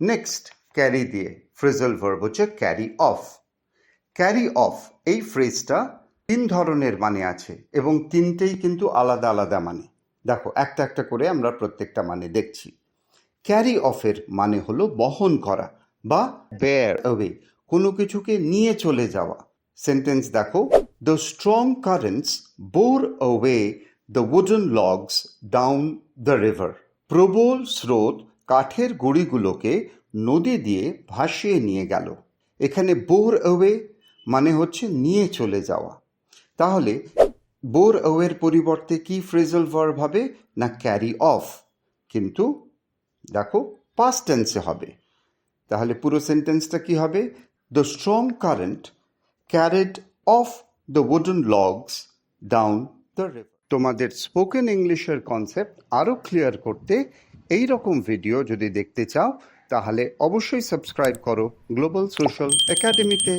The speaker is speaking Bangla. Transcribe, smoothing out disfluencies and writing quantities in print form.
নেক্সট ক্যারি দিয়ে ফ্রেজাল ভার্ব হচ্ছে ক্যারি অফ। ক্যারি অফ এই ফ্রেজটা 3 ধরনের মানে আছে এবং তিনটেই কিন্তু আলাদা আলাদা মানে। দেখো একটা একটা করে আমরা প্রত্যেকটা মানে দেখছি। ক্যারি অফের মানে হলো বহন করা বা বেয়ার অ্যাওয়ে, কোনো কিছুকে নিয়ে চলে যাওয়া। সেন্টেন্স দেখো, the strong currents bore away the wooden logs down the river. প্রবল স্রোত কাঠের গুঁড়িগুলোকে নদী দিয়ে ভাসিয়ে নিয়ে গেল। এখানে বোর অ্যাওয়ে মানে হচ্ছে নিয়ে চলে যাওয়া। তাহলে বোর অ্যাওয়ের পরিবর্তে কি ফ্রেজাল ভার্ব হবে না ক্যারি অফ, কিন্তু দেখো পাস্ট টেন্সে হবে। তাহলে পুরো সেন্টেন্সটা কি হবে? The strong current carried of the wooden logs down the river. তোমাদের স্পোকেন ইংলিশের কনসেপ্ট আরও ক্লিয়ার করতে এই রকম ভিডিও যদি দেখতে চাও তাহলে অবশ্যই সাবস্ক্রাইব করো গ্লোবাল সোশ্যাল একাডেমিতে।